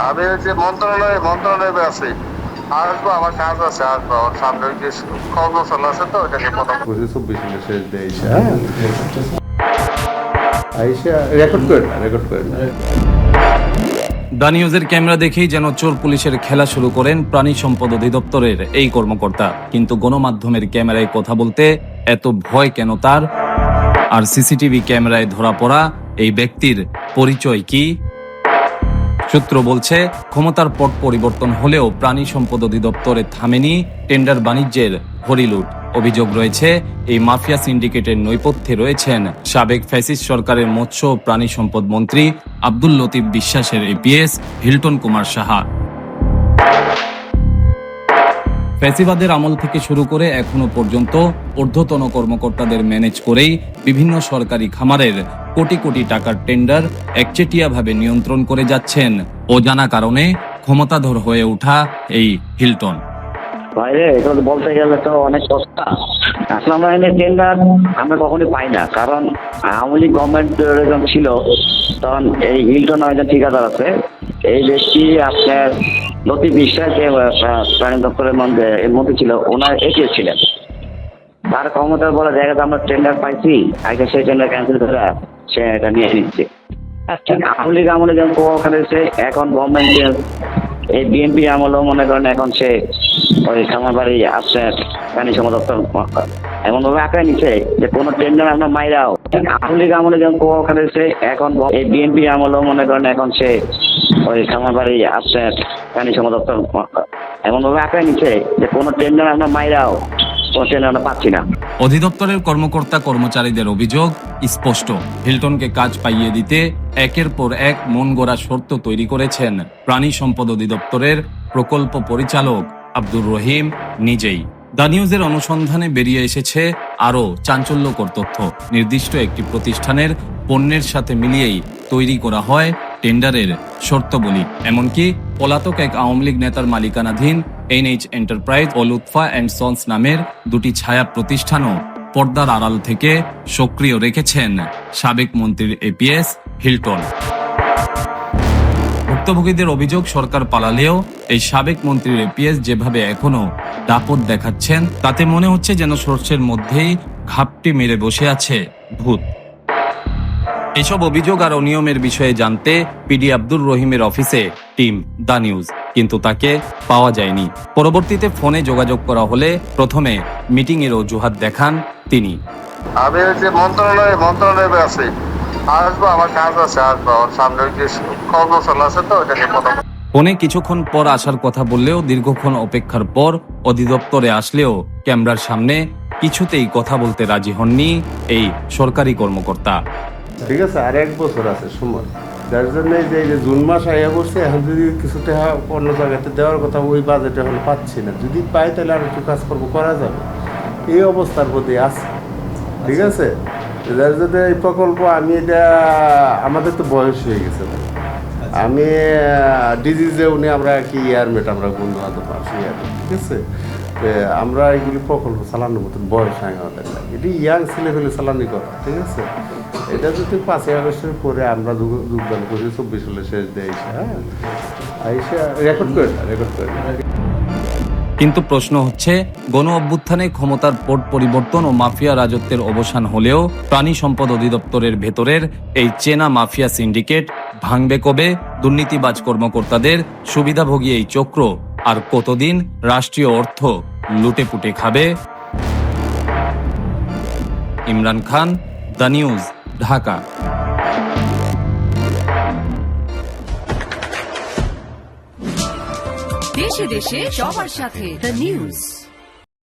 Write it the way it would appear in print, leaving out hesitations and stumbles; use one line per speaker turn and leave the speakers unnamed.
আমি ওই যে মন্ত্রণালয়ে আছি, আসবো, আমার কাজ আছে, আসবো। আমার সামনে ওই যে কর্মশালা আছে, তো ওইটাকে কথা
24 সালে শেষ দিয়ে আইসা রেকর্ড করে না।
দ্য নিউজের ক্যামেরা দেখেই যেন চোর পুলিশের খেলা শুরু করেন প্রাণী সম্পদ অধিদপ্তরের এই কর্মকর্তা। কিন্তু গণমাধ্যমের ক্যামেরায় কথা বলতে এত ভয় কেন তার? আর সিসিটিভি ক্যামেরায় ধরা পড়া এই ব্যক্তির পরিচয় কি? সূত্র বলছে, ক্ষমতার পট পরিবর্তন হলেও প্রাণী সম্পদ অধিদপ্তরে থামেনি টেন্ডার বাণিজ্যের হরিলুট। অভিযোগ রয়েছে, এই মাফিয়া সিন্ডিকেটের নৈপথ্যে রয়েছেন সাবেক ফ্যাসিস্ট সরকারের মৎস্য ও প্রাণী সম্পদ মন্ত্রী আব্দুল লতিফ বিশ্বাসের এপিএস হিল্টন কুমার সাহা। ফ্যাসিবাদের আমল থেকে শুরু করে এখনো পর্যন্ত ঊর্ধ্বতন কর্মকর্তাদের ম্যানেজ করেই বিভিন্ন সরকারি খামারের কোটি কোটি টাকার টেন্ডার একচেটিয়াভাবে নিয়ন্ত্রণ করে যাচ্ছেন অজানা কারণে ক্ষমতাধর হয়ে ওঠা এই হিল্টন।
বাইরে এটা বলতে গেলে তো অনেক কষ্ট। আসলে আমরা এনে টেন্ডার আমরা কখনোই পাই না, কারণ আওয়ামী লীগ গভর্নমেন্ট যখন ছিল তখন এই হিল্টন একজন ঠিকাদার আছে, এই ব্যক্তি আপনার লতিফ বিশ্বাস যে প্রাণী দপ্তরের মন্ত্রী ছিল, ওনার এগিয়ে ছিলেন। তার ক্ষমতার বলা জায়গাতে আমরা টেন্ডার পাইছি, আগে সেই টেন্ডার ক্যান্সেল করে সে এটা নিয়ে নিচ্ছে। ঠিক আওয়ামী লীগ আমলে যেমন প্রভাব ফেলেছে, এখন গভর্নমেন্ট এই বিএনপি আমলেও মনে করেন এখন সে ওই খামার বাড়ি আসছে প্রাণী সম্পদ দপ্তর এমন ভাবে আঁকড়ে নিচ্ছে যে কোনো টেন্ডার আমরা মাইরাও। আওয়ামী লীগ আমলে যেমন প্রভাব ফেলেছে, এখন এই বিএনপি আমলেও মনে করেন এখন সে ওই খামার বাড়ি আসছে প্রাণী সম্পদ দপ্তর এমন ভাবে আঁকড়ে নিচ্ছে যে কোনো টেন্ডার আমরা মাইরাও আমরা পাচ্ছি না।
অধিদপ্তরের কর্মকর্তা কর্মচারীদের অভিযোগ স্পষ্ট, হিল্টনকে কাজ পাইয়ে দিতে একের পর এক মন গড়া শর্ত তৈরি করেছেন প্রাণী সম্পদ অধিদপ্তরের প্রকল্প পরিচালক আব্দুর রহিম নিজেই। দ্য নিউজের অনুসন্ধানে বেরিয়ে এসেছে আরও চাঞ্চল্যকর তথ্য। নির্দিষ্ট একটি প্রতিষ্ঠানের পণ্যের সাথে মিলিয়েই তৈরি করা হয় টেন্ডারের শর্তাবলী। এমনকি পলাতক এক আওয়ামী লীগ নেতার মালিকানাধীন এনএইচ এন্টারপ্রাইজ ও লুৎফা অ্যান্ড সন্স নামের দুটি ছায়া প্রতিষ্ঠানও পর্দার আড়াল থেকে সক্রিয় রেখেছেন সাবেক মন্ত্রীর এপিএস হিল্টন। ভুক্তভোগীদের অভিযোগ, সরকার পালালেও এই সাবেক মন্ত্রীর এপিএস যেভাবে এখনো দাপট দেখাচ্ছেন, তাতে মনে হচ্ছে যেন সর্ষের মধ্যেই ঘাপটি মেরে বসে আছে ভূত। এসব অভিযোগ আর অনিয়মের বিষয়ে জানতে পিডি আব্দুর রহিমের অফিসে টিম দ্য নিউজ, কিন্তু তাকে পাওয়া যায়নি। পরবর্তীতে ফোনে যোগাযোগ করা হলে প্রথমে মিটিং এর অজুহাত দেখান তিনি।
আমি ওই যে মন্ত্রণালয়ে আছি, আসবো, আমার কাজ আছে, আসবো। আমার সামনে ওই যে কর্মশালা আছে, তো ওইটাকে কথা
ফোনে কিছুক্ষণ পর আসার কথা বললেও দীর্ঘক্ষণ অপেক্ষার পর অধিদপ্তরে আসলেও ক্যামেরার সামনে কিছুতেই কথা বলতে রাজি হননি এই সরকারি কর্মকর্তা।
ঠিক আছে, আর 1 বছর আছে সময়, যার জন্য এই যে জুন মাস আইয়া করছে, এখন যদি কিছু টাকা অন্য জায়গাতে দেওয়ার কথা, ওই বাজেটে এখন পাচ্ছি না। যদি পাই তাহলে আর একটু কাজকর্ম করা যাবে, এই অবস্থার প্রতি আছে। ঠিক আছে, যার জন্য এই প্রকল্প আমি এটা আমাদের তো বয়স হয়ে গেছে, আমি ডিজিজে উনি আমরা কি ইয়ারমেট, আমরা বন্ধু বান্ধব পাশে ইয়ারমেট। ঠিক আছে, আমরা এইগুলি প্রকল্প চালানোর মতন বয়স হয় আমাদের লাগে, এটি ইয়াং ছেলে ফেলে চালানোর কথা। ঠিক আছে, এটা যদি 5ই আগস্টের পরে আমরা যোগদান করি 24 সালে শেষ দিয়ে আইসা রেকর্ড করে না।
কিন্তু প্রশ্ন হচ্ছে, গণ অভ্যুত্থানে ক্ষমতার পট পরিবর্তন ও মাফিয়া রাজত্বের অবসান হলেও প্রাণী সম্পদ অধিদপ্তরের ভেতরের এই চেনা মাফিয়া সিন্ডিকেট ভাঙবে কবে? দুর্নীতিবাজ কর্মকর্তাদের সুবিধাভোগী এই চক্র আর কতদিন রাষ্ট্রীয় অর্থ লুটে পুটে খাবে? Imran Khan, the news, Dhaka.
দেশে দেশে সবার সাথে দ্য নিউজ।